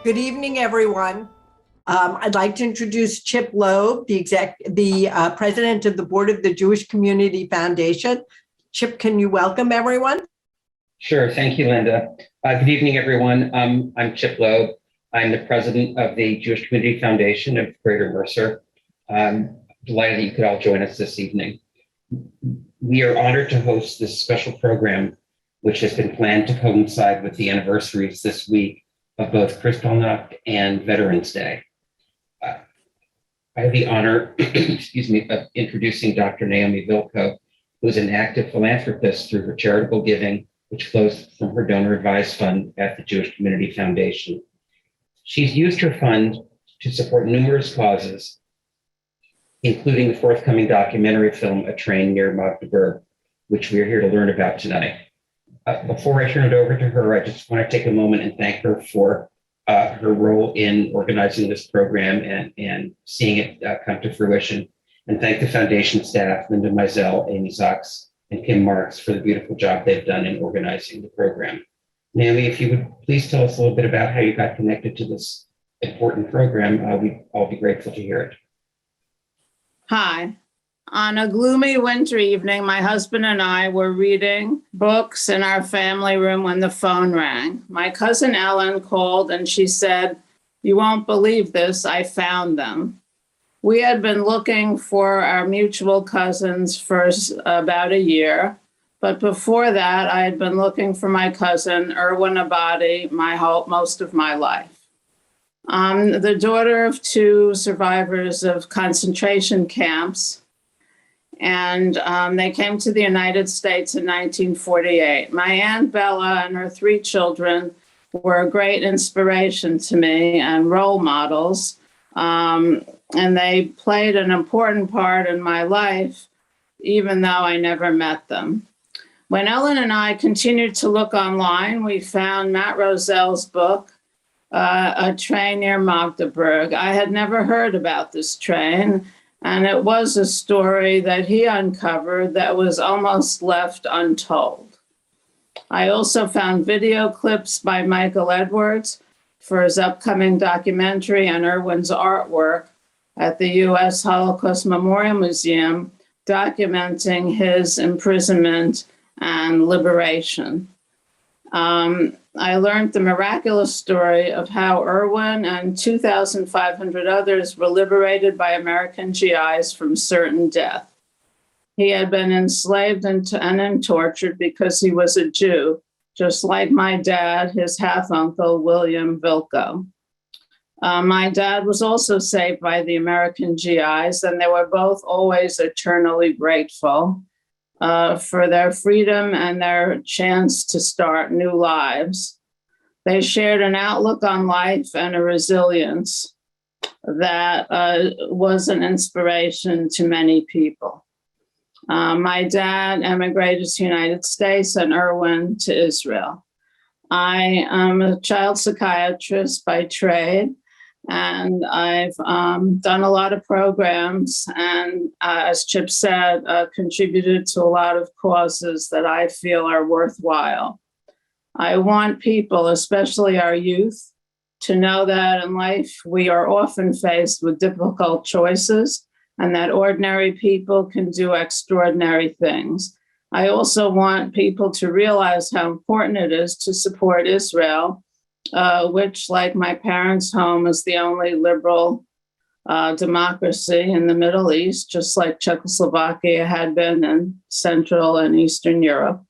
Good evening, everyone. I'd like to introduce Chip Loeb, the president of the board of the Jewish Community Foundation. Chip, can you welcome everyone? Sure. Thank you, Linda. Good evening, everyone. I'm Chip Loeb. I'm the president of the Jewish Community Foundation of Greater Mercer. I'm delighted that you could all join us this evening. We are honored to host this special program, which has been planned to coincide with the anniversaries this week of both Kristallnacht and Veterans Day. I have the honor, of introducing Dr. Naomi Vilko, who is an active philanthropist through her charitable giving, which flows from her donor advised fund at the Jewish Community Foundation. She's used her fund to support numerous causes, including the forthcoming documentary film, A Train Near Magdeburg, which we're here to learn about tonight. Before I turn it over to her, I just want to take a moment and thank her for her role in organizing this program and seeing it come to fruition. And thank the foundation staff, Linda Meisel, Amy Sachs, and Kim Marks for the beautiful job they've done in organizing the program. Naomi, if you would please tell us a little bit about how you got connected to this important program, we'd all be grateful to hear it. Hi. On a gloomy winter evening, my husband and I were reading books in our family room when the phone rang. My cousin Ellen called and she said, "You won't believe this, I found them." We had been looking for our mutual cousins for about a year, but before that, I had been looking for my cousin, Erwin Abadi, most of my life. I'm the daughter of two survivors of concentration camps, and they came to the United States in 1948. My Aunt Bella and her three children were a great inspiration to me and role models, and they played an important part in my life, even though I never met them. When Ellen and I continued to look online, we found Matthew Rozell's book, A Train Near Magdeburg. I had never heard about this train, and it was a story that he uncovered that was almost left untold. I also found video clips by Michael Edwards for his upcoming documentary and Erwin's artwork at the U.S. Holocaust Memorial Museum, documenting his imprisonment and liberation. I learned the miraculous story of how Erwin and 2,500 others were liberated by American GIs from certain death. He had been enslaved and tortured because he was a Jew, just like my dad, his half-uncle, William Vilko. My dad was also saved by the American GIs, and they were both always eternally grateful for their freedom and their chance to start new lives. They shared an outlook on life and a resilience that was an inspiration to many people. My dad emigrated to the United States and Erwin to Israel. I am a child psychiatrist by trade, and I've done a lot of programs and, as Chip said, contributed to a lot of causes that I feel are worthwhile. I want people, especially our youth, to know that in life we are often faced with difficult choices and that ordinary people can do extraordinary things. I also want people to realize how important it is to support Israel, which, like my parents' home, is the only liberal democracy in the Middle East, just like Czechoslovakia had been in Central and Eastern Europe,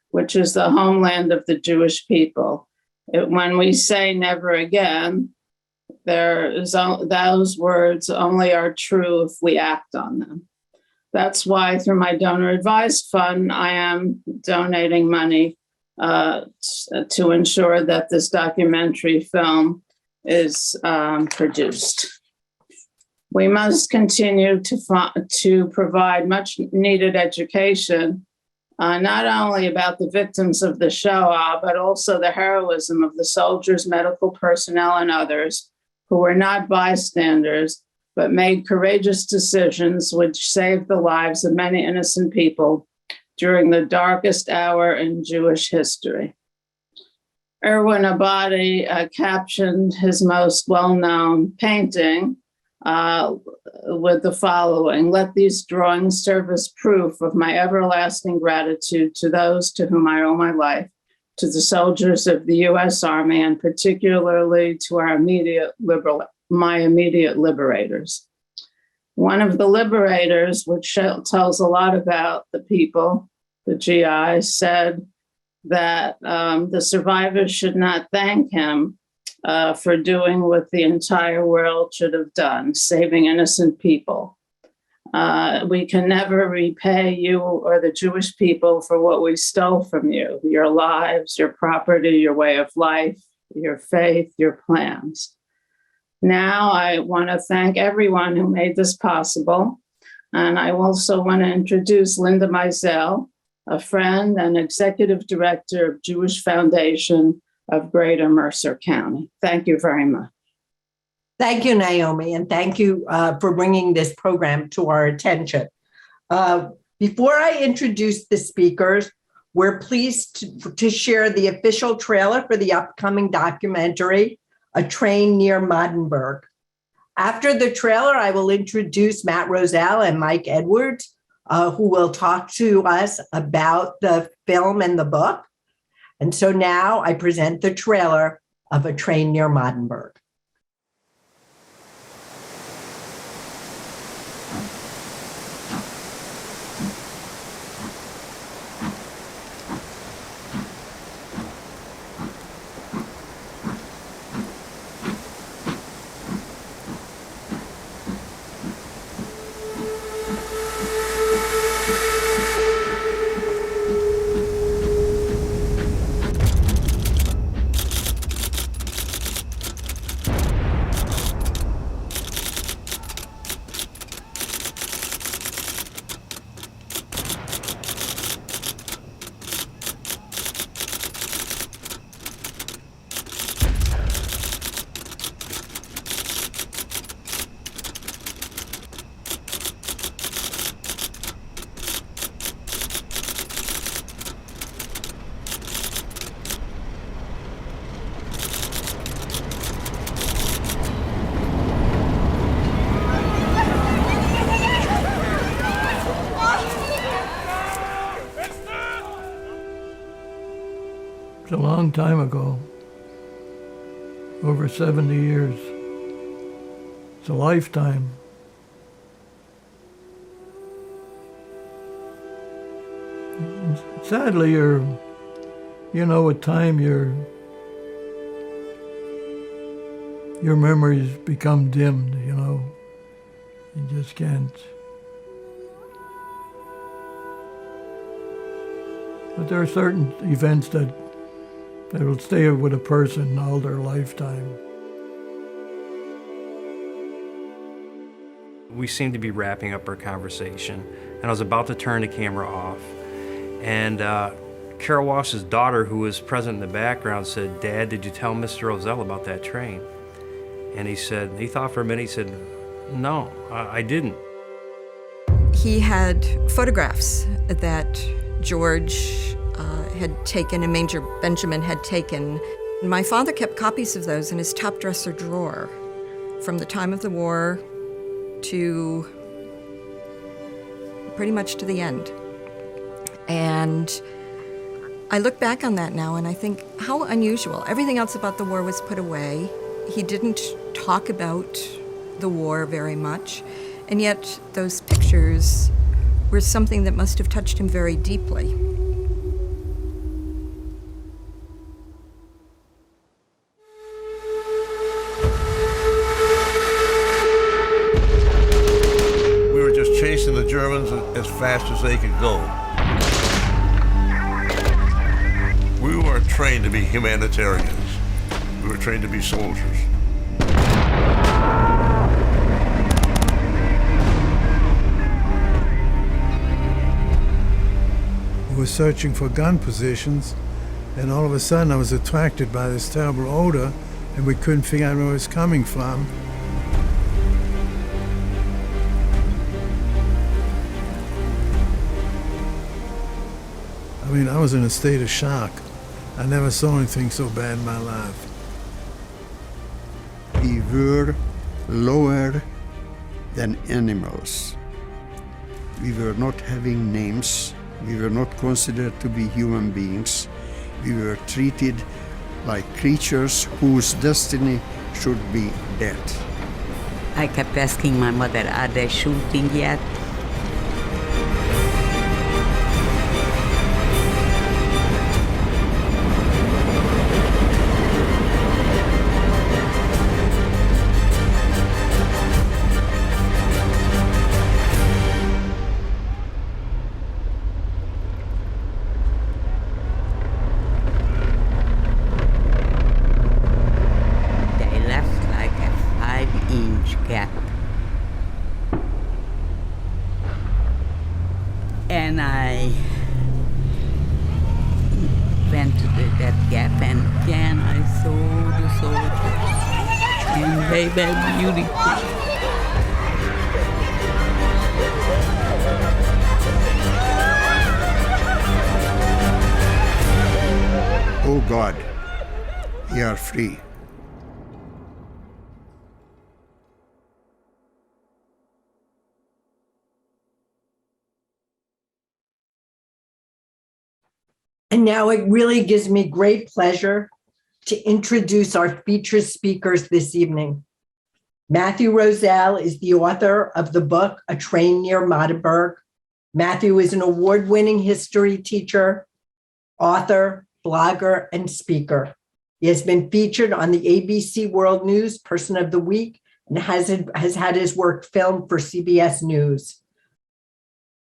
which is the homeland of the Jewish people. When we say never again, those words only are true if we act on them. That's why through my donor advised fund, I am donating money to ensure that this documentary film is produced. We must continue to provide much needed education, not only about the victims of the Shoah, but also the heroism of the soldiers, medical personnel, and others who were not bystanders, but made courageous decisions which saved the lives of many innocent people during the darkest hour in Jewish history. Erwin Abadi captioned his most well-known painting with the following: "Let these drawings serve as proof of my everlasting gratitude to those to whom I owe my life, to the soldiers of the U.S. Army, and particularly to my immediate liberators." One of the liberators, which tells a lot about the people, the GIs, said that the survivors should not thank him for doing what the entire world should have done, saving innocent people. We can never repay you or the Jewish people for what we stole from you: your lives, your property, your way of life, your faith, your plans. Now I want to thank everyone who made this possible. And I also want to introduce Linda Meisel, a friend and executive director of Jewish Foundation of Greater Mercer County. Thank you very much. Thank you, Naomi, and thank you for bringing this program to our attention. Before I introduce the speakers, we're pleased to share the official trailer for the upcoming documentary, A Train Near Magdeburg. After the trailer, I will introduce Matt Rozell and Mike Edwards, who will talk to us about the film and the book. And so now I present the trailer of A Train Near Magdeburg. It's a long time ago, over 70 years. It's a lifetime. And sadly, with time, your memories become dimmed, You just can't. But there are certain events that will stay with a person all their lifetime. We seemed to be wrapping up our conversation, and I was about to turn the camera off. And Carol Walsh's daughter, who was present in the background, said, "Dad, did you tell Mr. Rozell about that train?" And he thought for a minute, he said, "No, I didn't." He had photographs that George had taken and Major Benjamin had taken. My father kept copies of those in his top dresser drawer from the time of the war to pretty much to the end. And I look back on that now and I think how unusual. Everything else about the war was put away. He didn't talk about the war very much, and yet those pictures were something that must have touched him very deeply. Chasing the Germans as fast as they could go. We weren't trained to be humanitarians. We were trained to be soldiers. We were searching for gun positions, and all of a sudden I was attracted by this terrible odor, and we couldn't figure out where it was coming from. I was in a state of shock. I never saw anything so bad in my life. We were lower than animals. We were not having names. We were not considered to be human beings. We were treated like creatures whose destiny should be death. I kept asking my mother, are they shooting yet? And I went to that gap, and again I saw the soldiers, and they were beautiful. Oh God, we are free. And now it really gives me great pleasure to introduce our featured speakers this evening. Matthew Rozell is the author of the book, A Train Near Magdeburg. Matthew is an award-winning history teacher, author, blogger, and speaker. He has been featured on the ABC World News Person of the Week and has had his work filmed for CBS News.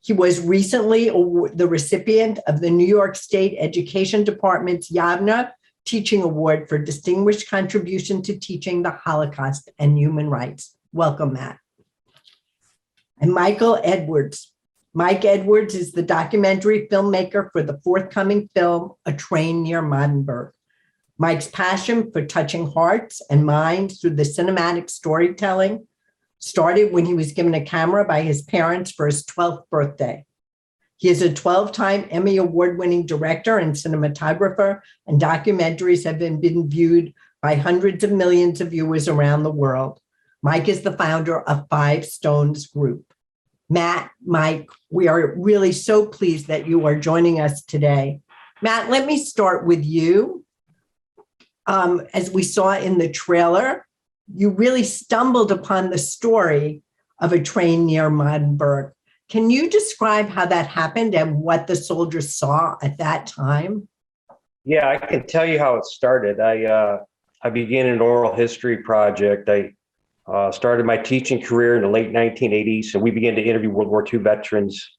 He was recently the recipient of the New York State Education Department's Youre Teaching Award for Distinguished Contribution to Teaching the Holocaust and Human Rights. Welcome, Matt. And Michael Edwards. Mike Edwards is the documentary filmmaker for the forthcoming film, A Train Near Magdeburg. Mike's passion for touching hearts and minds through the cinematic storytelling started when he was given a camera by his parents for his 12th birthday. He is a 12-time Emmy Award-winning director and cinematographer, and documentaries have been viewed by hundreds of millions of viewers around the world. Mike is the founder of Five Stones Group. Matt, Mike, we are really so pleased that you are joining us today. Matt, let me start with you. As we saw in the trailer, you really stumbled upon the story of A Train Near Magdeburg. Can you describe how that happened and what the soldiers saw at that time? Yeah, I can tell you how it started. I began an oral history project. I started my teaching career in the late 1980s, and we began to interview World War II veterans.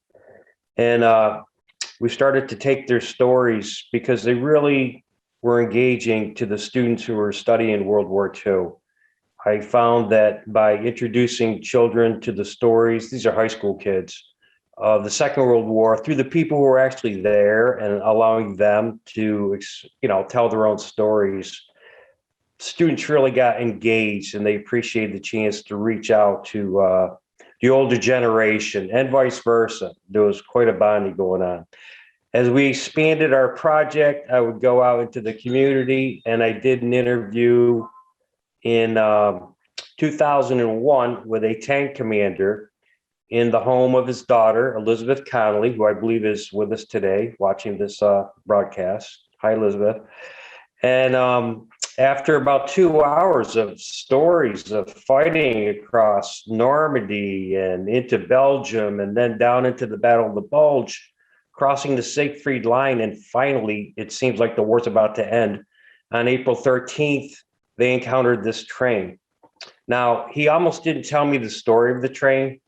And we started to take their stories because they really were engaging to the students who were studying World War II. I found that by introducing children to the stories, these are high school kids, of the Second World War through the people who were actually there and allowing them to, tell their own stories, students really got engaged and they appreciated the chance to reach out to the older generation and vice versa. There was quite a bonding going on. As we expanded our project, I would go out into the community, and I did an interview in 2001 with a tank commander in the home of his daughter, Elizabeth Connolly, who I believe is with us today watching this broadcast. Hi, Elizabeth. And after about 2 hours of stories of fighting across Normandy and into Belgium and then down into the Battle of the Bulge, crossing the Siegfried Line, and finally, it seems like the war's about to end. On April 13th, they encountered this train. Now, he almost didn't tell me the story of the train.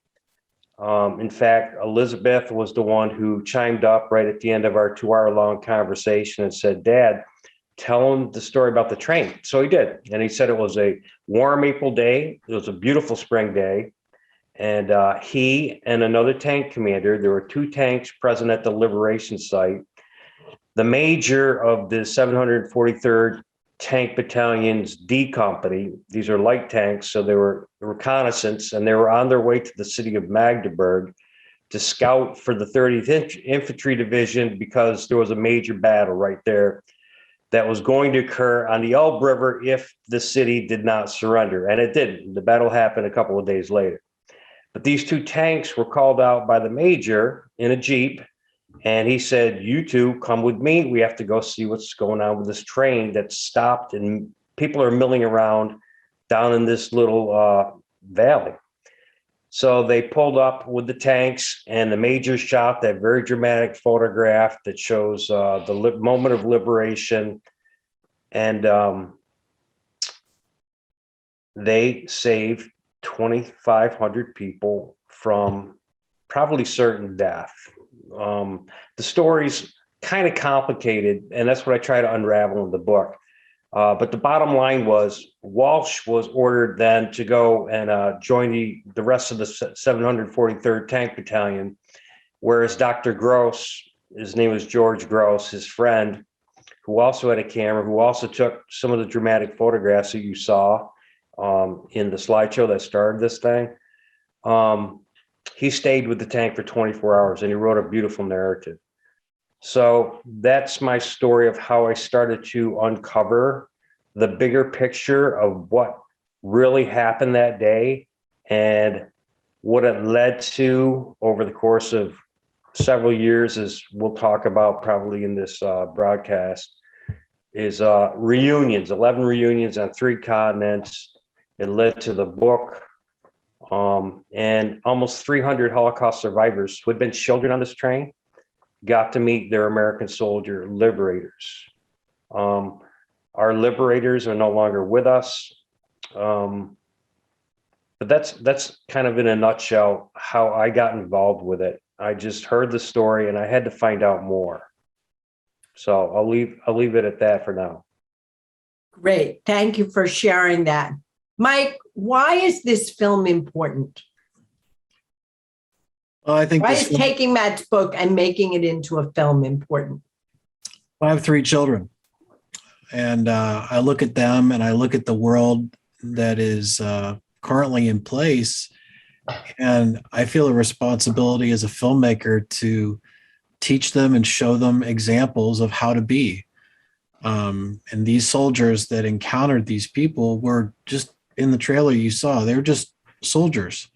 In fact, Elizabeth was the one who chimed up right at the end of our 2-hour-long conversation and said, "Dad, tell him the story about the train." So he did. And he said it was a warm April day. It was a beautiful spring day. And he and another tank commander, there were 2 tanks present at the liberation site. The major of the 743rd Tank Battalion's D Company, these are light tanks, so they were reconnaissance, and they were on their way to the city of Magdeburg to scout for the 30th Infantry Division because there was a major battle right there. that was going to occur on the Elbe River if the city did not surrender. And it didn't. The battle happened a couple of days later. But these 2 tanks were called out by the major in a Jeep. And he said, you two come with me. We have to go see what's going on with this train that's stopped and people are milling around down in this little valley. So they pulled up with the tanks, and the major shot that very dramatic photograph that shows the moment of liberation. And they saved 2,500 people from probably certain death. The story's kind of complicated, and that's what I try to unravel in the book. But the bottom line was Walsh was ordered then to go and join the rest of the 743rd Tank Battalion, whereas Dr. Gross, his name was George Gross, his friend, who also had a camera, who also took some of the dramatic photographs that you saw in the slideshow that started this thing. He stayed with the tank for 24 hours and he wrote a beautiful narrative. So that's my story of how I started to uncover the bigger picture of what really happened that day and what it led to over the course of several years, as we'll talk about probably in this broadcast, is reunions, 11 reunions on 3 continents. It led to the book, and almost 300 Holocaust survivors who had been children on this train got to meet their American soldier liberators. Our liberators are no longer with us. But that's kind of in a nutshell how I got involved with it. I just heard the story and I had to find out more. So I'll leave it at that for now. Great. Thank you for sharing that. Mike, why is this film important? Well, I think why is taking Matt's book and making it into a film important? I have 3 children, and I look at them and I look at the world that is currently in place, and I feel a responsibility as a filmmaker to teach them and show them examples of how to be. And these soldiers that encountered these people were just in the trailer you saw, they were just soldiers.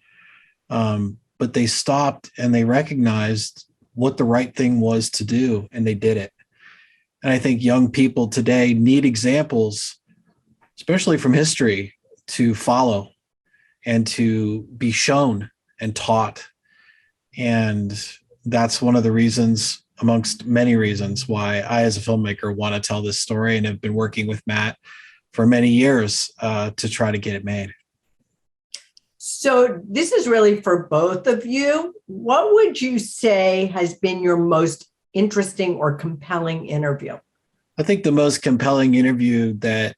But they stopped and they recognized what the right thing was to do, and they did it. And I think young people today need examples, especially from history, to follow and to be shown and taught. And that's one of the reasons, amongst many reasons, why I, as a filmmaker, want to tell this story and have been working with Matt for many years to try to get it made. So this is really for both of you. What would you say has been your most interesting or compelling interview? I think the most compelling interview that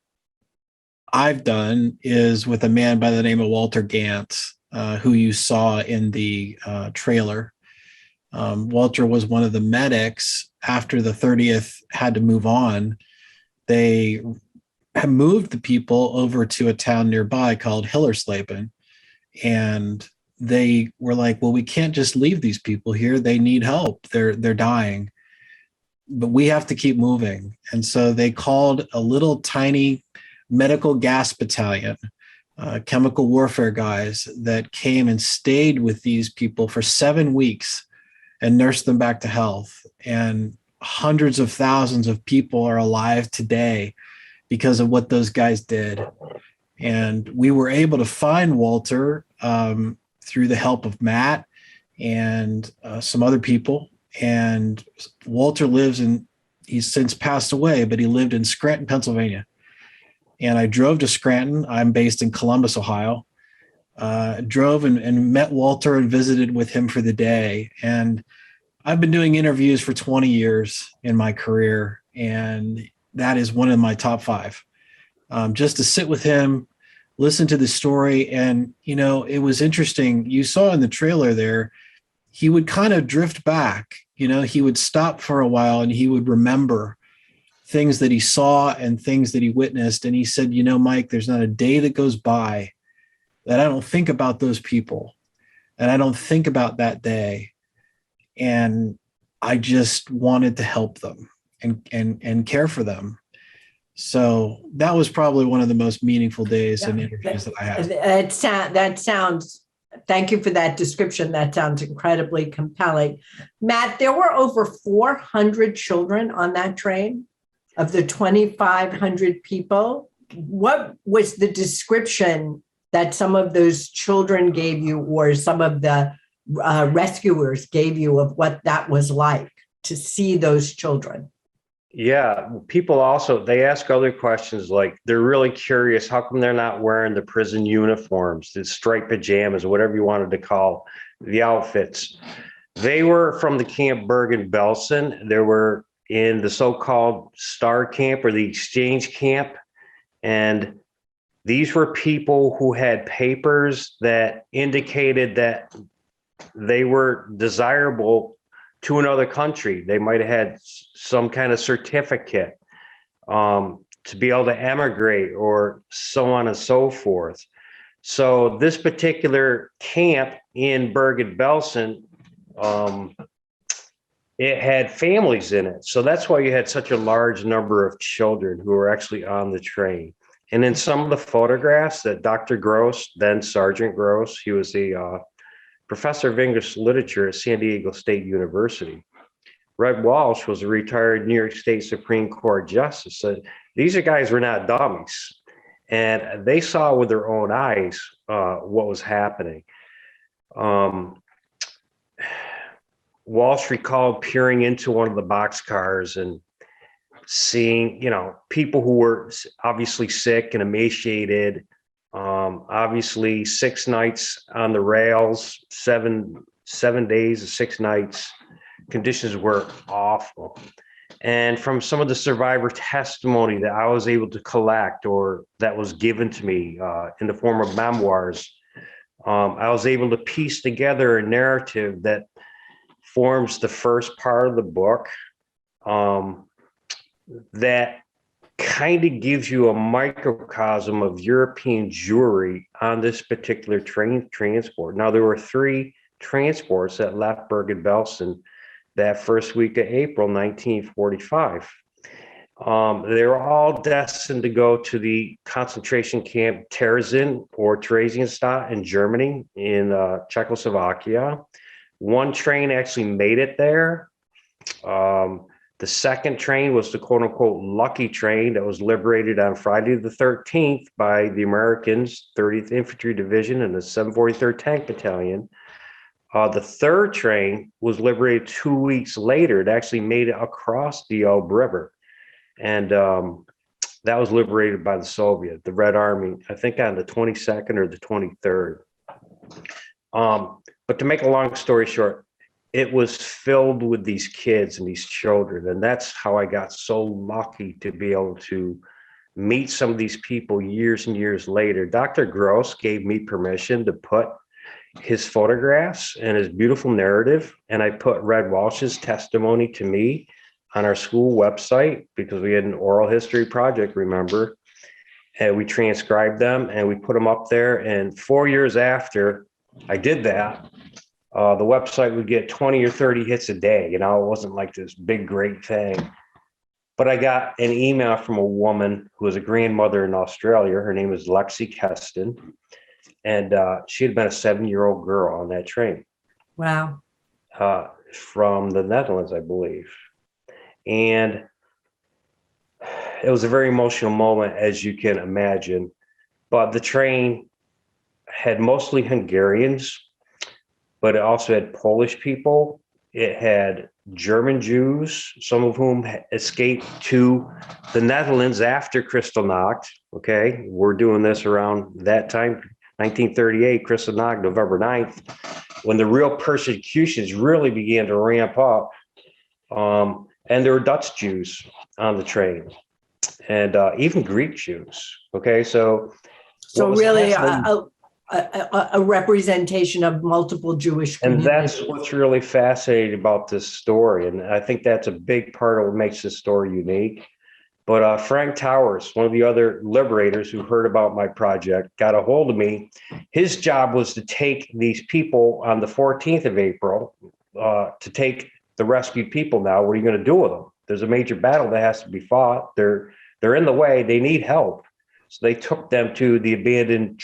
I've done is with a man by the name of Walter Gantz, who you saw in the trailer. Walter was one of the medics. After the 30th had to move on, they had moved the people over to a town nearby called Hillersleben. And they were like, well, we can't just leave these people here. They need help. They're dying, but we have to keep moving. And so they called a little tiny medical gas battalion, chemical warfare guys that came and stayed with these people for 7 weeks and nursed them back to health. And hundreds of thousands of people are alive today because of what those guys did. And we were able to find Walter through the help of Matt and some other people. And Walter he's since passed away, but he lived in Scranton, Pennsylvania. And I drove to Scranton. I'm based in Columbus, Ohio. Drove and met Walter and visited with him for the day. And I've been doing interviews for 20 years in my career, and that is one of my top 5. Just to sit with him, listen to the story. And, it was interesting. You saw in the trailer there, he would kind of drift back. He would stop for a while and he would remember things that he saw and things that he witnessed. And he said, Mike, there's not a day that goes by that I don't think about those people and I don't think about that day. And I just wanted to help them and care for them. So that was probably one of the most meaningful days and interviews that I had. That sounds, thank you for that description. That sounds incredibly compelling. Matt, there were over 400 children on that train of the 2,500 people. What was the description that some of those children gave you, or some of the rescuers gave you, of what that was like to see those children? Yeah, people also, they ask other questions, like they're really curious, how come they're not wearing the prison uniforms, the striped pajamas, whatever you wanted to call the outfits. They were from the camp Bergen Belsen. They were in the so-called STAR camp, or the exchange camp. And these were people who had papers that indicated that they were desirable to another country. They might have had some kind of certificate to be able to emigrate, or so on and so forth. So this particular camp in Bergen Belsen, it had families in it. So that's why you had such a large number of children who were actually on the train. And in some of the photographs that Dr. Gross, then Sergeant Gross, he was the professor of English literature at San Diego State University. Red Walsh was a retired New York State Supreme Court justice. So these guys were not dummies, and they saw with their own eyes what was happening. Walsh recalled peering into one of the boxcars and seeing, people who were obviously sick and emaciated. Obviously 6 nights on the rails, 7 days and 6 nights. Conditions were awful. And from some of the survivor testimony that I was able to collect, or that was given to me in the form of memoirs, I was able to piece together a narrative that forms the first part of the book, that kind of gives you a microcosm of European Jewry on this particular train transport. Now, there were 3 transports that left Bergen Belsen that first week of April 1945. They were all destined to go to the concentration camp Terezin or Theresienstadt in Germany, in Czechoslovakia. One train actually made it there. The second train was the quote unquote lucky train that was liberated on Friday the 13th by the Americans, 30th Infantry Division and the 743rd Tank Battalion. The third train was liberated 2 weeks later. It actually made it across the Elbe River. And that was liberated by the Soviet, the Red Army, I think on the 22nd or the 23rd. But to make a long story short, it was filled with these kids and these children. And that's how I got so lucky to be able to meet some of these people years and years later. Dr. Gross gave me permission to put his photographs and his beautiful narrative, and I put Red Walsh's testimony to me on our school website, because we had an oral history project, remember, and we transcribed them and we put them up there. And 4 years after I did that, the website would get 20 or 30 hits a day. It wasn't like this big, great thing. But I got an email from a woman who was a grandmother in Australia. Her name is Lexi Keston. And she had been a 7-year-old girl on that train. Wow. From the Netherlands, I believe. And it was a very emotional moment, as you can imagine. But the train had mostly Hungarians, but it also had Polish people. It had German Jews, some of whom escaped to the Netherlands after Kristallnacht. Okay, we're doing this around that time, 1938, Kristallnacht, November 9th, when the real persecutions really began to ramp up. And there were Dutch Jews on the train, and even Greek Jews. Okay, so really a representation of multiple Jewish communities. And that's what's really fascinating about this story. And I think that's a big part of what makes this story unique. But Frank Towers, one of the other liberators who heard about my project, got a hold of me. His job was to take these people on the 14th of April, to take the rescued people now. What are you going to do with them? There's a major battle that has to be fought. They're They're in the way. They need help. So they took them to the abandoned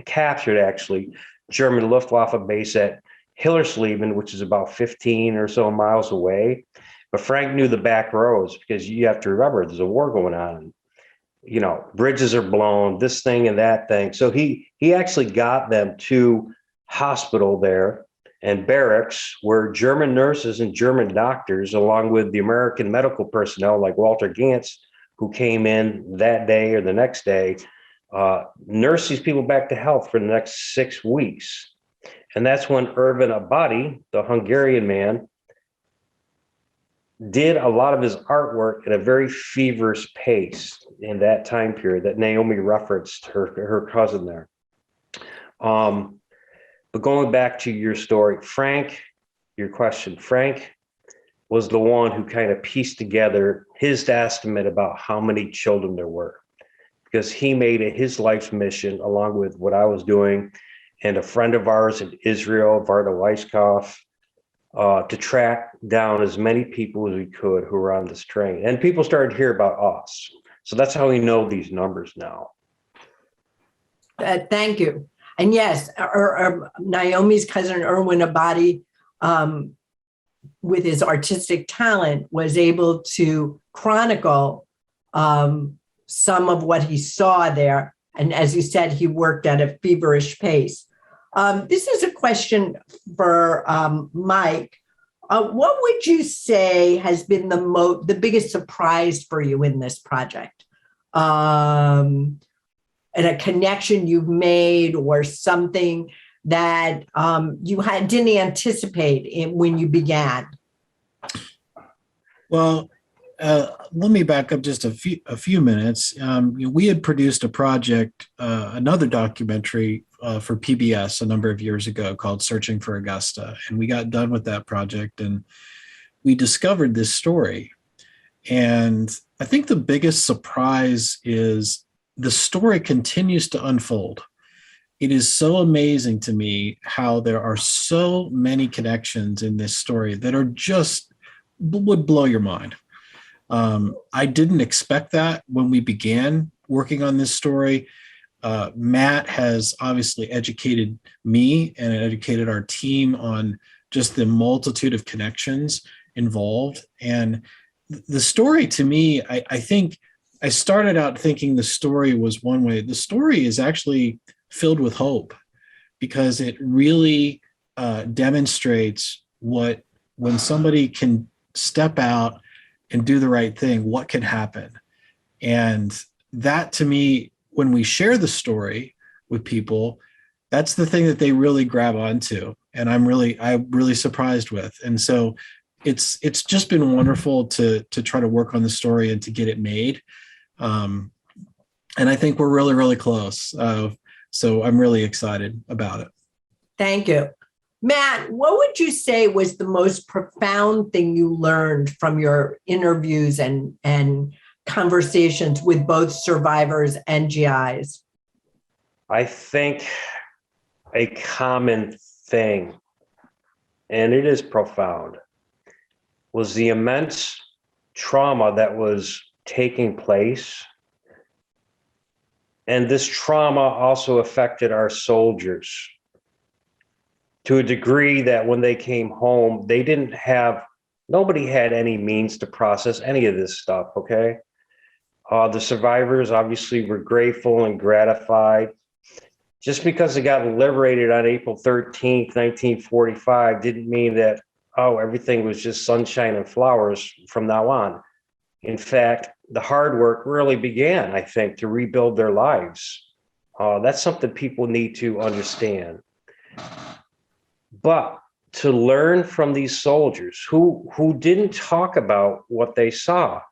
captured actually, German Luftwaffe base at Hillersleben, which is about 15 or so miles away. But Frank knew the back roads, because you have to remember there's a war going on. You know, bridges are blown, this thing and that thing. So he actually got them to hospital there and barracks where German nurses and German doctors, along with the American medical personnel like Walter Gantz, who came in that day or the next day, nursed these people back to health for the next 6 weeks. And that's when Ervin Abadi, the Hungarian man, did a lot of his artwork at a very feverish pace in that time period that Naomi referenced, her cousin there. But going back to your story, Frank, your question, Frank was the one who kind of pieced together his estimate about how many children there were, because he made it his life's mission, along with what I was doing and a friend of ours in Israel, Varda Weisskopf, to track down as many people as we could who were on this train. And people started to hear about us. So that's how we know these numbers now. Thank you. And yes, Naomi's cousin, Erwin Abadi, with his artistic talent, was able to chronicle some of what he saw there. And as you said, he worked at a feverish pace. This is a question for Mike. What would you say has been the biggest surprise for you in this project? And a connection you've made, or something that you didn't anticipate when you began? Well, let me back up just a few minutes. We had produced a project, another documentary for PBS a number of years ago called Searching for Augusta. And we got done with that project and we discovered this story. And I think the biggest surprise is the story continues to unfold. It is so amazing to me how there are so many connections in this story that are just would blow your mind. I didn't expect that when we began working on this story. Matt has obviously educated me and educated our team on just the multitude of connections involved. And the story, to me, I think I started out thinking the story was one way. The story is actually filled with hope, because it really demonstrates when somebody can step out and do the right thing, what can happen. And that, to me, when we share the story with people, that's the thing that they really grab onto. And I'm really surprised with. And so it's just been wonderful to try to work on the story and to get it made. And I think we're really, really close. So I'm really excited about it. Thank you. Matt, what would you say was the most profound thing you learned from your interviews and conversations with both survivors and GIs? I think a common thing, and it is profound, was the immense trauma that was taking place. And this trauma also affected our soldiers to a degree that when they came home, nobody had any means to process any of this stuff, okay? The survivors obviously were grateful and gratified. Just because they got liberated on April 13th, 1945 didn't mean that, everything was just sunshine and flowers from now on. In fact, the hard work really began, I think, to rebuild their lives. That's something people need to understand. But to learn from these soldiers who didn't talk about what they saw.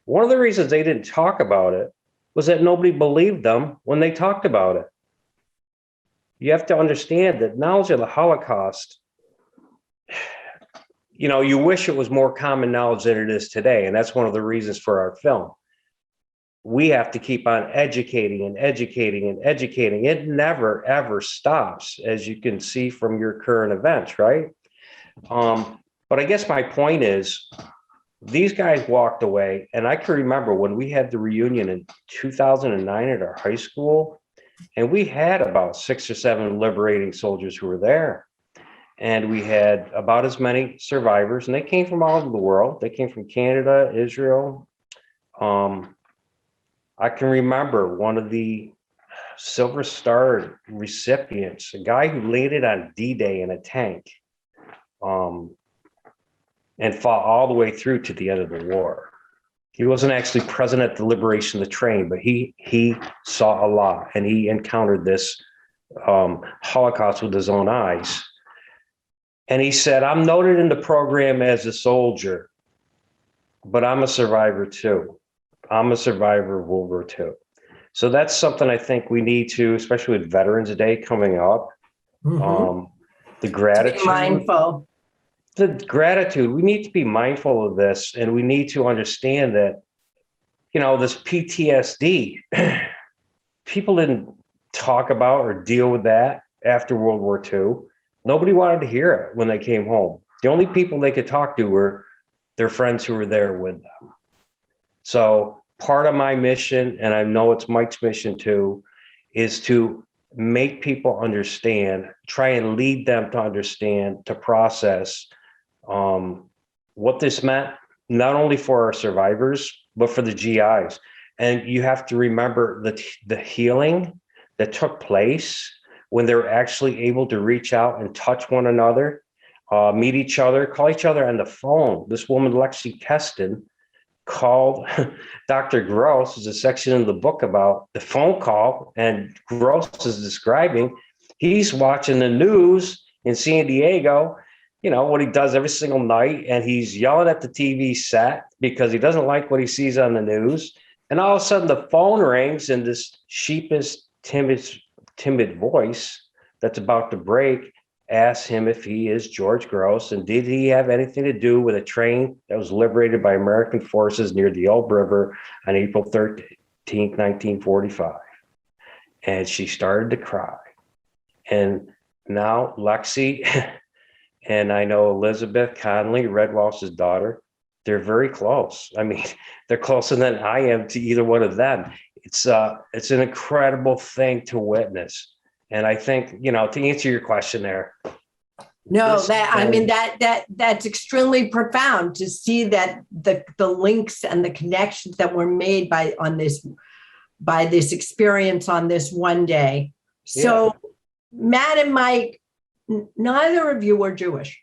One of the reasons they didn't talk about it was that nobody believed them when they talked about it. You have to understand that knowledge of the Holocaust, you wish it was more common knowledge than it is today. And that's one of the reasons for our film. We have to keep on educating and educating and educating. It never, ever stops, as you can see from your current events, right? But I guess my point is, these guys walked away. And I can remember when we had the reunion in 2009 at our high school, and we had about 6 or 7 liberating soldiers who were there. And we had about as many survivors, and they came from all over the world. They came from Canada, Israel. I can remember one of the Silver Star recipients, a guy who landed on D-Day in a tank, and fought all the way through to the end of the war. He wasn't actually present at the liberation of the train, but he saw a lot, and he encountered this Holocaust with his own eyes. And he said, I'm noted in the program as a soldier, but I'm a survivor too. I'm a survivor of World War II. So that's something I think we need to, especially with Veterans Day coming up, the gratitude. Be mindful. The gratitude, we need to be mindful of this, and we need to understand that, you know, this PTSD, people didn't talk about or deal with that after World War II. Nobody wanted to hear it when they came home. The only people they could talk to were their friends who were there with them. So part of my mission, and I know it's Mike's mission too, is to make people understand, try and lead them to understand, to process what this meant, not only for our survivors, but for the GIs. And you have to remember the healing that took place when they were actually able to reach out and touch one another, meet each other, call each other on the phone. This woman, Lexi Keston, called Dr. Gross. There's a section in the book about the phone call, and Gross is describing he's watching the news in San Diego, you know, what he does every single night, and he's yelling at the TV set because he doesn't like what he sees on the news. And all of a sudden the phone rings, and this sheepish, timid voice that's about to break asks him if he is George Gross, and did he have anything to do with a train that was liberated by American forces near the Elbe River on April 13th, 1945. And she started to cry. And now Lexi and I know Elizabeth Conley, Red Walsh's daughter, they're very close. I mean, they're closer than I am to either one of them. It's an incredible thing to witness. And I think, you know, to answer your question there. No, that's extremely profound to see that the links and the connections that were made by this experience on this one day. So yeah. Matt and Mike, neither of you are Jewish.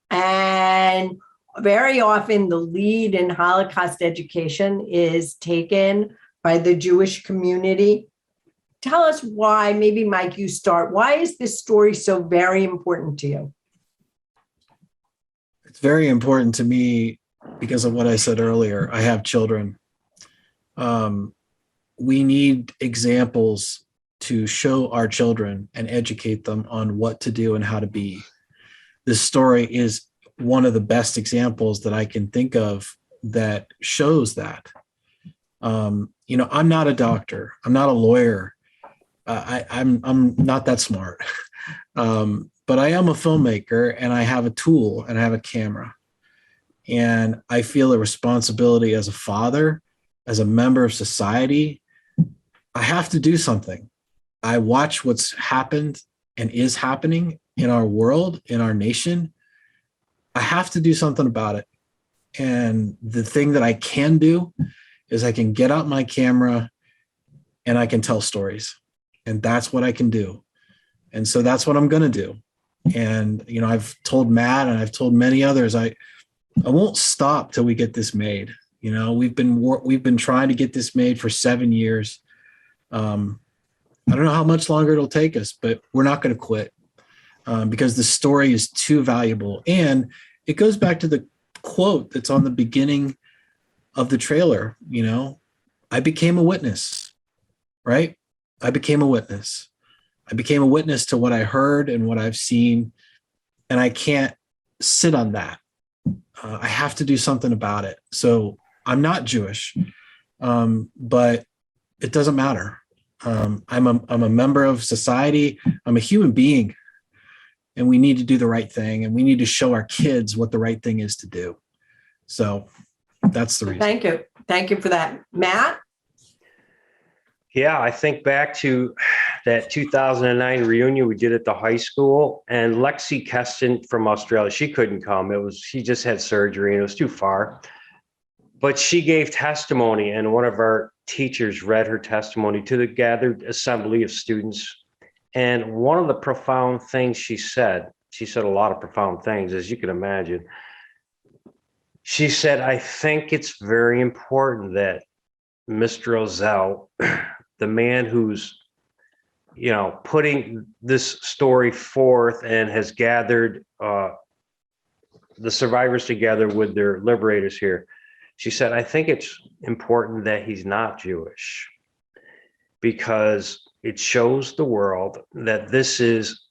And very often the lead in Holocaust education is taken by the Jewish community. Tell us why, maybe Mike, you start. Why is this story so very important to you? It's very important to me because of what I said earlier. I have children. We need examples to show our children and educate them on what to do and how to be. This story is one of the best examples that I can think of that shows that. You know, I'm not a doctor. I'm not a lawyer. I'm not that smart, but I am a filmmaker, and I have a tool, and I have a camera, and I feel a responsibility as a father, as a member of society. I have to do something. I watch what's happened and is happening in our world, in our nation. I have to do something about it. And the thing that I can do is I can get out my camera and I can tell stories. And that's what I can do. And so that's what I'm going to do. And, you know, I've told Matt and I've told many others, I won't stop till we get this made. You know, we've been trying to get this made for 7 years. I don't know how much longer it'll take us, but we're not going to quit because the story is too valuable. And it goes back to the quote that's on the beginning of the trailer. You know, I became a witness, right? I became a witness. I became a witness to what I heard and what I've seen, and I can't sit on that. I have to do something about it. So I'm not Jewish, but it doesn't matter. I'm a member of society. I'm a human being, and we need to do the right thing, and we need to show our kids what the right thing is to do. So that's the reason. Thank you. Thank you for that. Matt? Yeah, I think back to that 2009 reunion we did at the high school, and Lexi Keston from Australia, she couldn't come. She just had surgery and it was too far. But she gave testimony, and one of our teachers read her testimony to the gathered assembly of students. And one of the profound things she said a lot of profound things, as you can imagine. She said, I think it's very important that Mr. Rozell, the man who's, putting this story forth and has gathered the survivors together with their liberators here. She said, I think it's important that he's not Jewish, because it shows the world that this is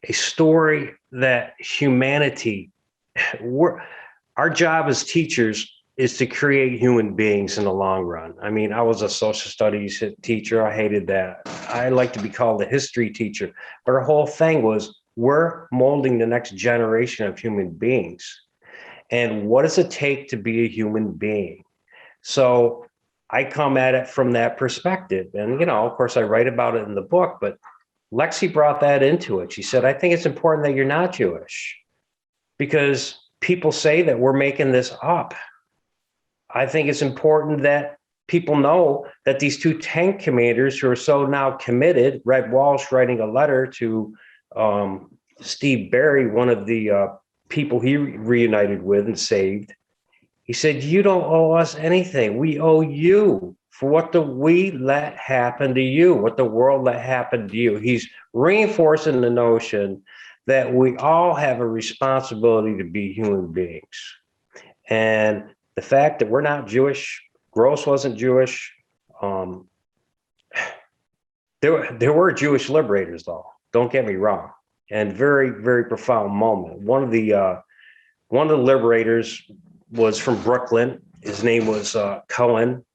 a story that humanity, our job as teachers is to create human beings in the long run. I mean, I was a social studies teacher. I hated that. I like to be called a history teacher. But our whole thing was, we're molding the next generation of human beings. And what does it take to be a human being? So I come at it from that perspective. And, of course, I write about it in the book, but Lexi brought that into it. She said, I think it's important that you're not Jewish, because people say that we're making this up. I think it's important that people know that these two tank commanders who are so now committed, Red Walsh writing a letter to Steve Barry, one of the people he reunited with and saved, he said, you don't owe us anything. We owe you for what we let happen to you, what the world let happen to you. He's reinforcing the notion that we all have a responsibility to be human beings. And the fact that we're not Jewish, Gross wasn't Jewish. There were Jewish liberators, though. Don't get me wrong. And very, very profound moment. One of the liberators was from Brooklyn. His name was Cohen,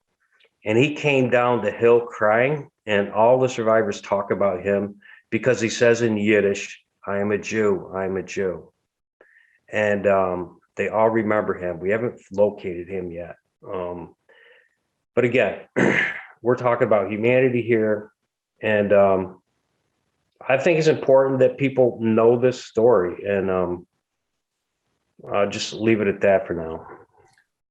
and he came down the hill crying. And all the survivors talk about him because he says in Yiddish, "I am a Jew. I am a Jew," and they all remember him. We haven't located him yet. But again, we're talking about humanity here. And I think it's important that people know this story. And I'll just leave it at that for now.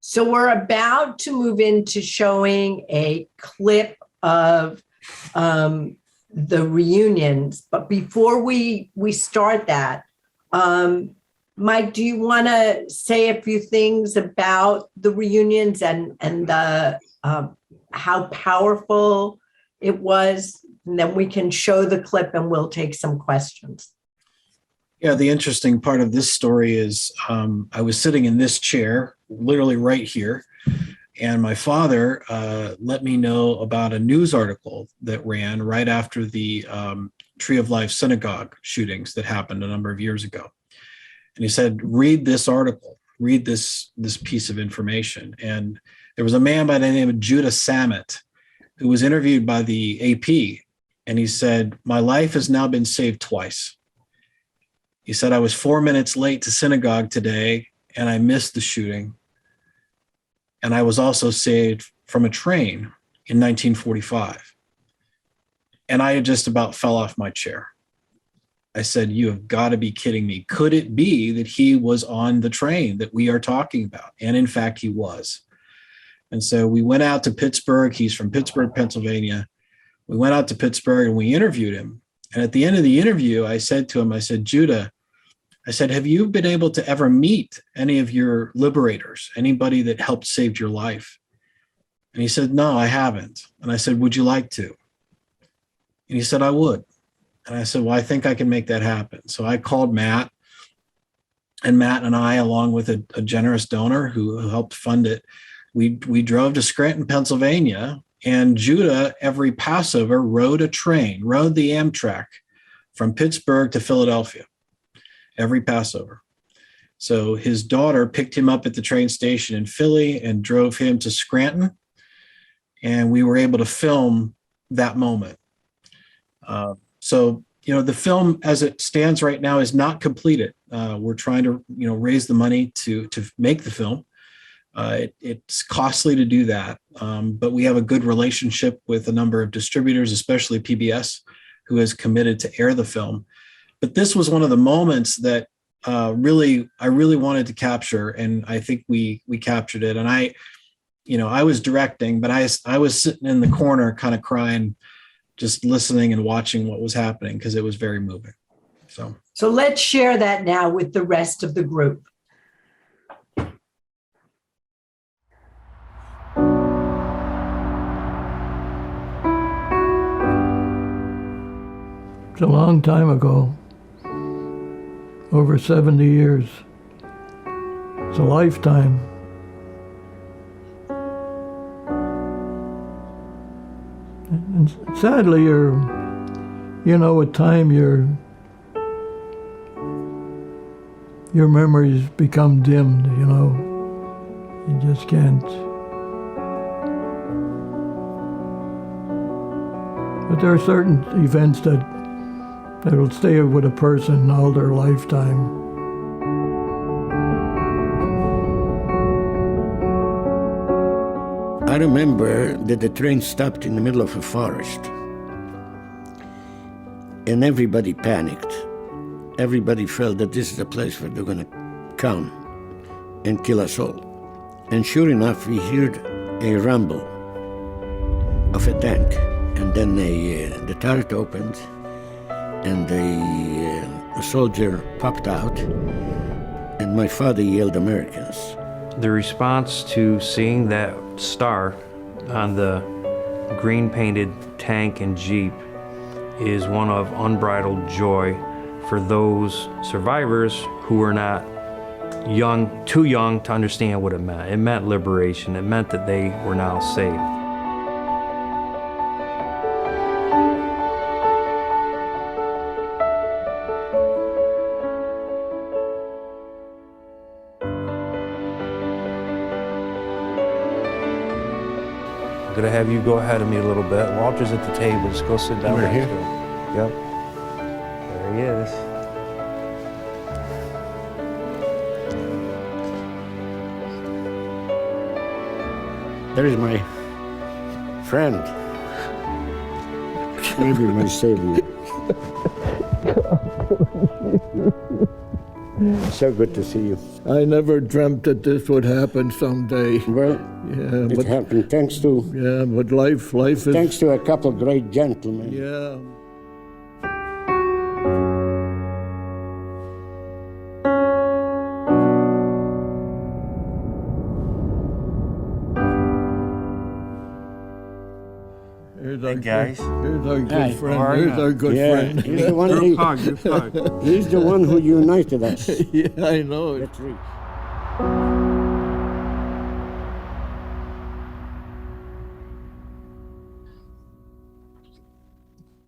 So we're about to move into showing a clip of the reunions. But before we start that, Mike, do you want to say a few things about the reunions and the how powerful it was? And then we can show the clip and we'll take some questions. Yeah, the interesting part of this story is I was sitting in this chair, literally right here, and my father let me know about a news article that ran right after the Tree of Life synagogue shootings that happened a number of years ago. And he said, read this article, read this piece of information. And there was a man by the name of Judah Samet who was interviewed by the AP. And he said, my life has now been saved twice. He said, I was 4 minutes late to synagogue today and I missed the shooting. And I was also saved from a train in 1945. And I just about fell off my chair. I said, you have got to be kidding me. Could it be that he was on the train that we are talking about? And in fact, he was. And so we went out to Pittsburgh. He's from Pittsburgh, Pennsylvania. We went out to Pittsburgh and we interviewed him. And at the end of the interview, I said to him, I said, Judah, I said, have you been able to ever meet any of your liberators, anybody that helped save your life? And he said, no, I haven't. And I said, would you like to? And he said, I would. And I said, well, I think I can make that happen. So I called Matt, and Matt and I, along with a generous donor who helped fund it, we drove to Scranton, Pennsylvania, and Judah, every Passover, rode the Amtrak from Pittsburgh to Philadelphia, every Passover. So his daughter picked him up at the train station in Philly and drove him to Scranton, and we were able to film that moment. So, the film as it stands right now is not completed. We're trying to, raise the money to make the film. It's costly to do that, but we have a good relationship with a number of distributors, especially PBS, who has committed to air the film. But this was one of the moments that I really wanted to capture, and I think we captured it. And I was directing, but I was sitting in the corner kind of crying, just listening and watching what was happening because it was very moving. So let's share that now with the rest of the group. It's a long time ago, over 70 years. It's a lifetime. And sadly, with time, your memories become dimmed, You just can't. But there are certain events that'll stay with a person all their lifetime. I remember that the train stopped in the middle of a forest, and everybody panicked. Everybody felt that this is a place where they're going to come and kill us all. And sure enough, we heard a rumble of a tank, and then the turret opened, and a soldier popped out, and my father yelled, "Americans." The response to seeing that star on the green painted tank and Jeep is one of unbridled joy for those survivors who were not too young to understand what it meant. It meant liberation. It meant that they were now saved. I'm gonna have you go ahead of me a little bit. Walter's at the table. Just go sit down Right here? next to him. Yep. There he is. There is my friend, maybe my savior. So good to see you. I never dreamt that this would happen someday. Well, Yeah, it but happened thanks to life is. thanks to a couple great gentlemen. Yeah. Here's our guys. Here's our good Hi. friend. How are Here's you? our good Yeah, friend. he's the one. Group hug, group hug. He's the one who united us. Yeah, I know it. That's right.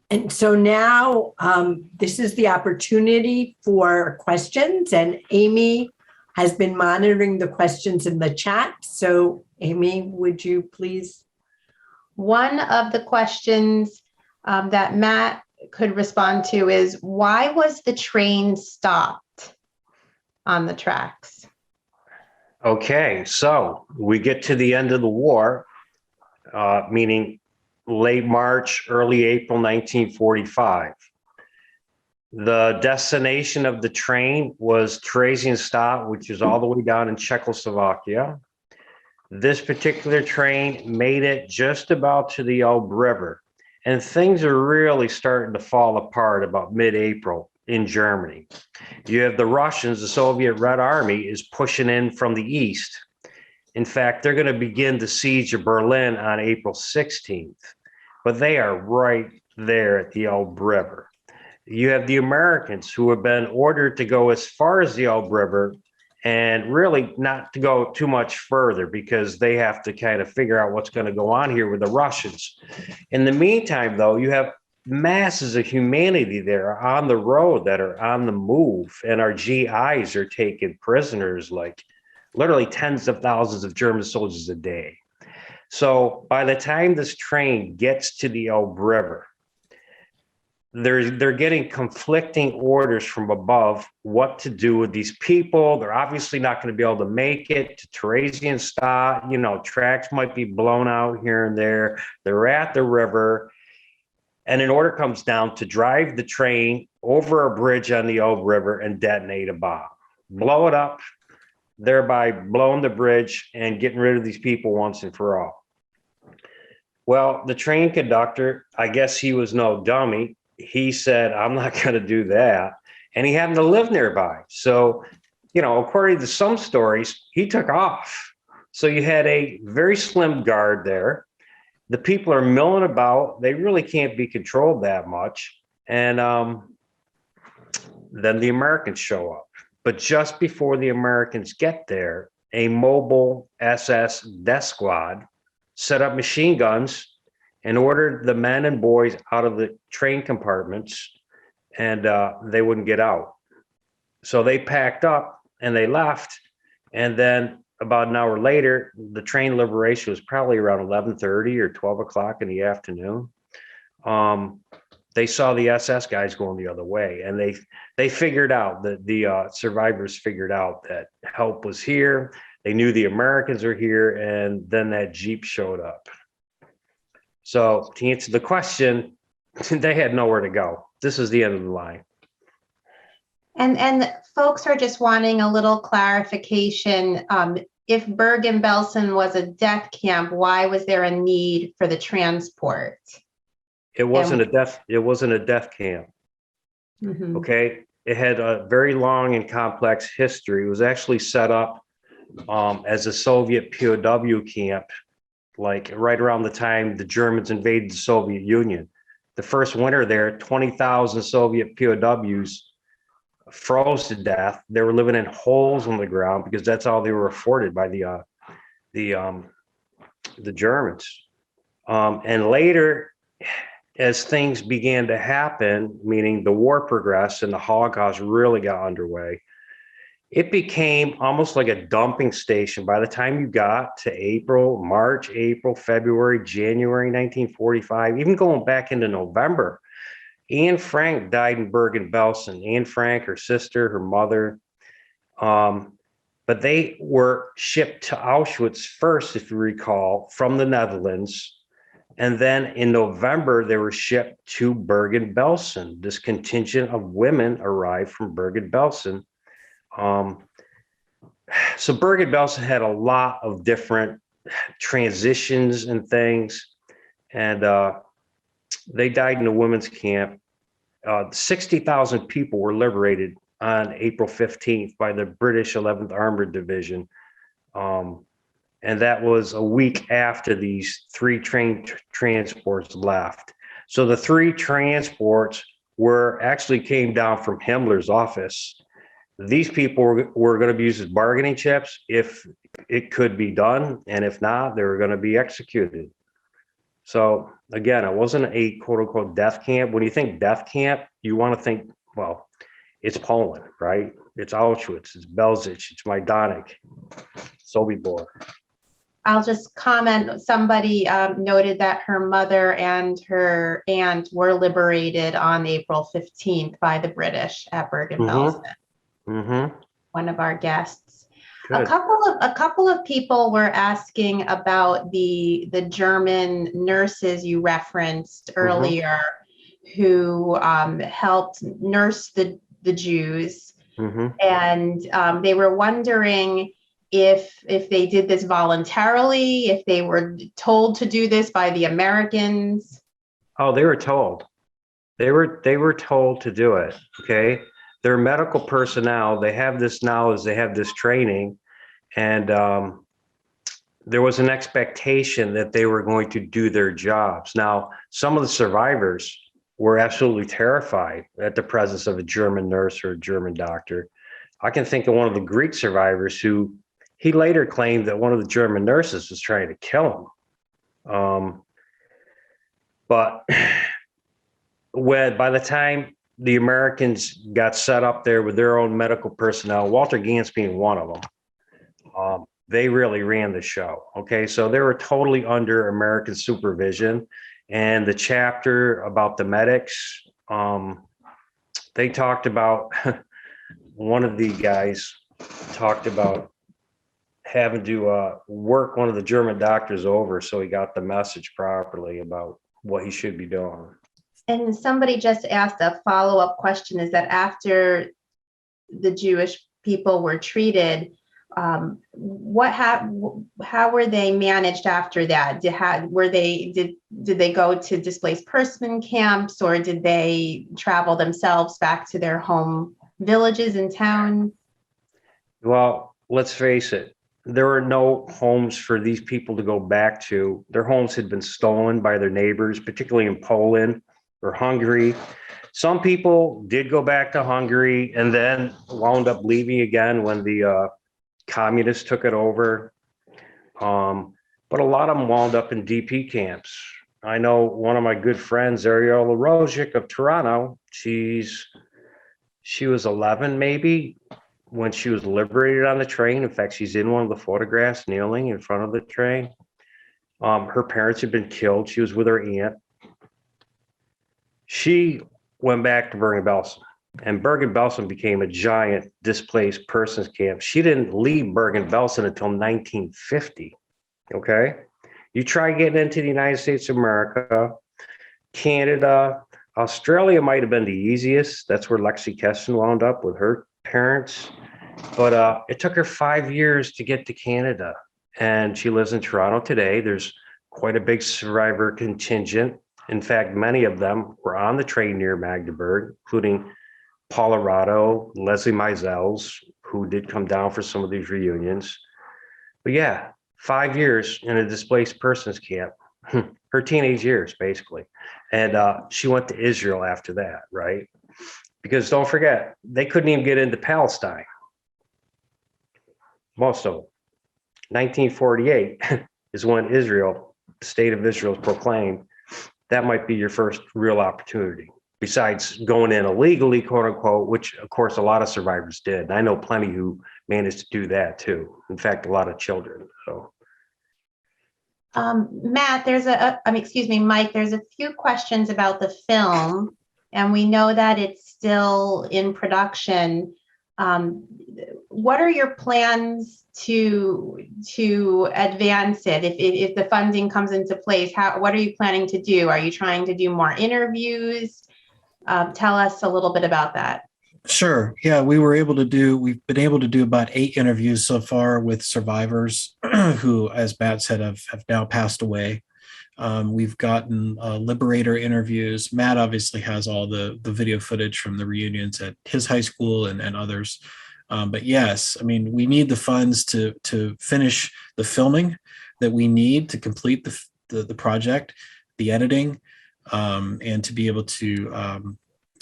And so now this is the opportunity for questions, and Amy has been monitoring the questions in the chat. So Amy, would you please? One of the questions that Matt could respond to is, why was the train stopped on the tracks? Okay, so we get to the end of the war, meaning late March, early April 1945. The destination of the train was Theresienstadt, which is all the way down in Czechoslovakia. This particular train made it just about to the Elbe River, and things are really starting to fall apart about mid-April in Germany. You have the Russians, the Soviet Red Army is pushing in from the east. In fact, they're going to begin the siege of Berlin on April 16th, but they are right there at the Elbe River. You have the Americans who have been ordered to go as far as the Elbe River and really not to go too much further because they have to kind of figure out what's going to go on here with the Russians. In the meantime, though, you have masses of humanity there on the road that are on the move, and our GIs are taking prisoners, like literally tens of thousands of German soldiers a day. So by the time this train gets to the Elbe River, they're getting conflicting orders from above what to do with these people. They're obviously not going to be able to make it to Theresienstadt. You know, tracks might be blown out here and there. They're at the river. And an order comes down to drive the train over a bridge on the Ob River and detonate a bomb. Blow it up, thereby blowing the bridge and getting rid of these people once and for all. Well, the train conductor, I guess he was no dummy. He said, I'm not going to do that. And he happened to live nearby. So, you know, according to some stories, he took off. So you had a very slim guard there. The people are milling about. They really can't be controlled that much. And then the Americans show up. But just before the Americans get there, a mobile SS death squad set up machine guns and ordered the men and boys out of the train compartments, and they wouldn't get out. So they packed up and they left. And then about an hour later, the train liberation was probably around 11:30 or 12 o'clock in the afternoon. They saw the SS guys going the other way, and they figured out that the survivors figured out that help was here. They knew the Americans are here, and then that Jeep showed up. So to answer the question, they had nowhere to go. This is the end of the line. And folks are just wanting a little clarification. If Bergen Belsen was a death camp, why was there a need for the transport? It wasn't a death camp. Mm-hmm. Okay. It had a very long and complex history. It was actually set up as a Soviet POW camp, like right around the time the Germans invaded the Soviet Union. The first winter there, 20,000 Soviet POWs froze to death. They were living in holes on the ground because that's all they were afforded by the Germans. And later, as things began to happen, meaning the war progressed and the Holocaust really got underway, it became almost like a dumping station. By the time you got to March, April, February, January 1945, even going back into November, Anne Frank died in Bergen Belsen. Anne Frank, her sister, her mother, but they were shipped to Auschwitz first, if you recall, from the Netherlands. And then in November, they were shipped to Bergen Belsen. This contingent of women arrived from Bergen Belsen. So Bergen Belsen had a lot of different transitions and things. And they died in a women's camp. 60,000 people were liberated on April 15th by the British 11th Armored Division. And that was a week after these 3 train transports left. So the 3 transports actually came down from Himmler's office. These people were going to be used as bargaining chips if it could be done. And if not, they were going to be executed. So again, it wasn't a quote unquote death camp. When you think death camp, you want to think, well, it's Poland, right? It's Auschwitz, it's Belzec, it's Majdanek, Sobibor. I'll just comment, somebody noted that her mother and her aunt were liberated on April 15th by the British at Bergen Belsen. Mm-hmm. One of our guests. Good. A couple of people were asking about the German nurses you referenced earlier, who helped nurse the Jews, and they were wondering if they did this voluntarily, if they were told to do this by the Americans. Oh, they were told. They were told to do it. Okay. They're medical personnel. They have this knowledge, they have this training, and there was an expectation that they were going to do their jobs. Now, some of the survivors were absolutely terrified at the presence of a German nurse or a German doctor. I can think of one of the Greek survivors who he later claimed that one of the German nurses was trying to kill him. But by the time the Americans got set up there with their own medical personnel, Walter Gans being one of them, they really ran the show. Okay, so they were totally under American supervision, and the chapter about the medics they talked about, one of the guys talked about having to work one of the German doctors over so he got the message properly about what he should be doing. And somebody just asked a follow-up question, is that after the Jewish people were treated, how were they managed after that? Did they go to displaced person camps, or did they travel themselves back to their home villages and towns? Well, let's face it, there were no homes for these people to go back to. Their homes had been stolen by their neighbors, particularly in Poland or Hungary. Some people did go back to Hungary and then wound up leaving again when the communists took it over. But a lot of them wound up in DP camps. I know one of my good friends, Ariella Rozic of Toronto, she was 11 maybe when she was liberated on the train. In fact, she's in one of the photographs kneeling in front of the train. Her parents had been killed. She was with her aunt. She went back to Bergen Belsen, and Bergen Belsen became a giant displaced persons camp. She didn't leave Bergen Belsen until 1950. Okay. You try getting into the United States of America, Canada, Australia might have been the easiest. That's where Lexi Keston wound up with her parents. But it took her 5 years to get to Canada. And she lives in Toronto today. There's quite a big survivor contingent. In fact, many of them were on the train near Magdeburg, including Paula Rado, Leslie Meisels, who did come down for some of these reunions. But yeah, 5 years in a displaced persons camp, her teenage years, basically. And she went to Israel after that, right? Because don't forget, they couldn't even get into Palestine. Most of them. 1948 is when Israel, the state of Israel, is proclaimed. That might be your first real opportunity, besides going in illegally, quote unquote, which of course a lot of survivors did. And I know plenty who managed to do that too. In fact, a lot of children. So, Matt, Mike, there's a few questions about the film, and we know that it's still in production. What are your plans to advance it? If the funding comes into place, what are you planning to do? Are you trying to do more interviews? Tell us a little bit about that. Sure. Yeah, we've been able to do about 8 interviews so far with survivors who, as Matt said, have now passed away. We've gotten liberator interviews. Matt obviously has all the video footage from the reunions at his high school and others. But yes, I mean, we need the funds to finish the filming that we need to complete the project, the editing, and to be able to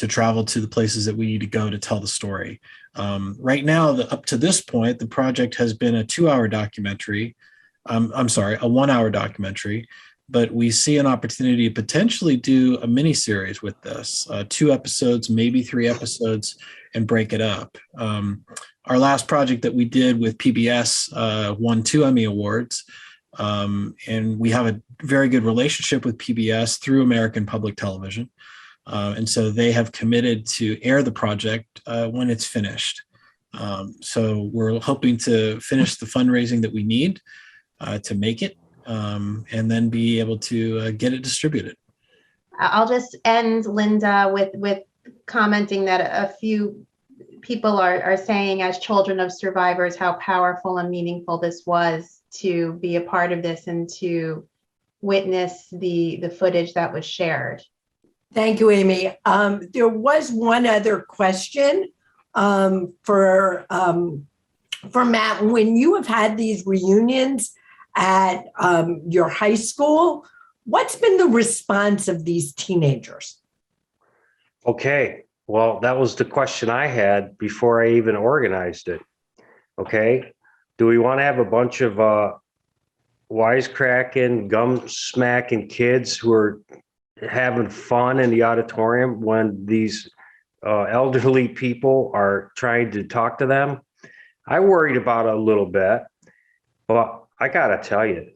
travel to the places that we need to go to tell the story. Right now, up to this point, the project has been a 2-hour documentary. A 1-hour documentary, but we see an opportunity to potentially do a mini series with this, 2 episodes, maybe 3 episodes, and break it up. Our last project that we did with PBS won 2 Emmy Awards, and we have a very good relationship with PBS through American Public Television. And so they have committed to air the project when it's finished. So we're hoping to finish the fundraising that we need to make it, and then be able to get it distributed. I'll just end, Linda, with commenting that a few people are saying, as children of survivors, how powerful and meaningful this was to be a part of this and to witness the footage that was shared. Thank you, Amy. There was one other question for Matt. When you have had these reunions at your high school, what's been the response of these teenagers? okay. Well, that was the question I had before I even organized it. Okay. Do we want to have a bunch of wisecracking, gum smacking kids who are having fun in the auditorium when these elderly people are trying to talk to them? I worried about it a little bit, but I gotta tell you,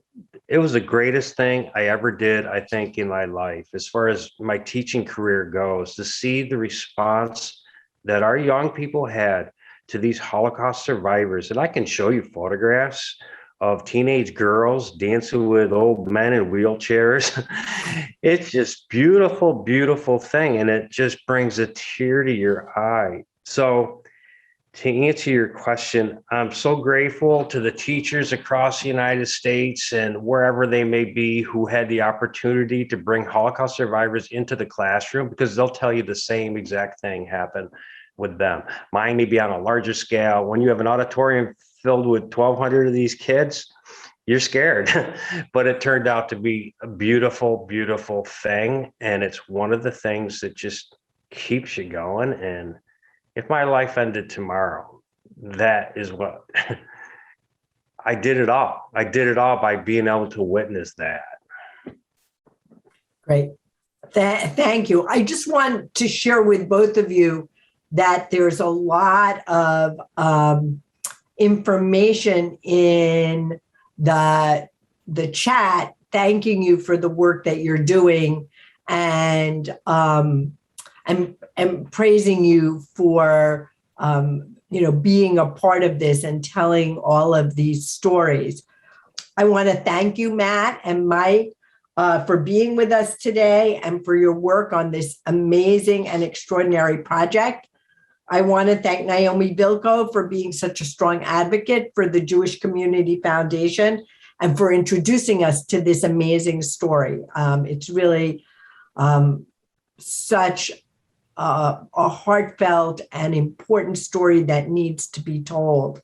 it was the greatest thing I ever did, I think, in my life, as far as my teaching career goes, to see the response that our young people had to these Holocaust survivors. And I can show you photographs of teenage girls dancing with old men in wheelchairs. It's just beautiful, beautiful thing. And it just brings a tear to your eye. So to answer your question, I'm so grateful to the teachers across the United States and wherever they may be who had the opportunity to bring Holocaust survivors into the classroom, because they'll tell you the same exact thing happened with them. Mine may be on a larger scale. When you have an auditorium filled with 1,200 of these kids, you're scared. But it turned out to be a beautiful, beautiful thing. And it's one of the things that just keeps you going. And if my life ended tomorrow, that is what I did it all. I did it all by being able to witness that. Great. Thank you. I just want to share with both of you that there's a lot of information in the chat thanking you for the work that you're doing, and praising you for being a part of this and telling all of these stories. I want to thank you, Matt and Mike, for being with us today and for your work on this amazing and extraordinary project. I want to thank Naomi Vilko for being such a strong advocate for the Jewish Community Foundation and for introducing us to this amazing story. It's really such a heartfelt and important story that needs to be told.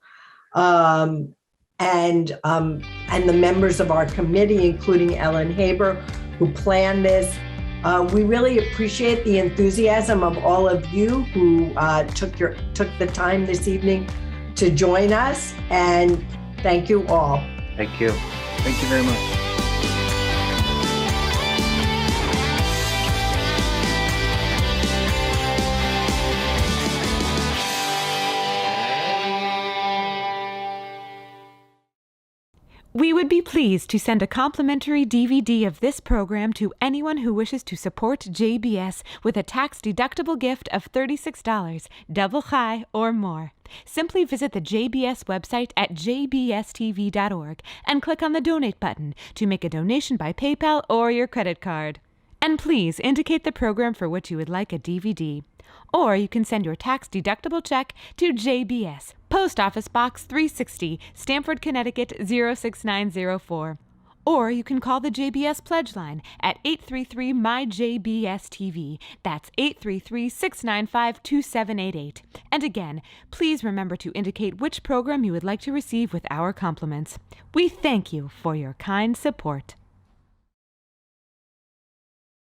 And the members of our committee, including Ellen Haber, who planned this. We really appreciate the enthusiasm of all of you who took the time this evening to join us, and thank you all. Thank you. Thank you very much. We would be pleased to send a complimentary DVD of this program to anyone who wishes to support JBS with a tax-deductible gift of $36, double high or more. Simply visit the JBS website at jbstv.org and click on the donate button to make a donation by PayPal or your credit card. And please indicate the program for which you would like a DVD. Or you can send your tax-deductible check to JBS, Post Office Box 360, Stamford, Connecticut 06904. Or you can call the JBS Pledge Line at 833-MY-JBS-TV. That's 833-695-2788. And again, please remember to indicate which program you would like to receive with our compliments. We thank you for your kind support.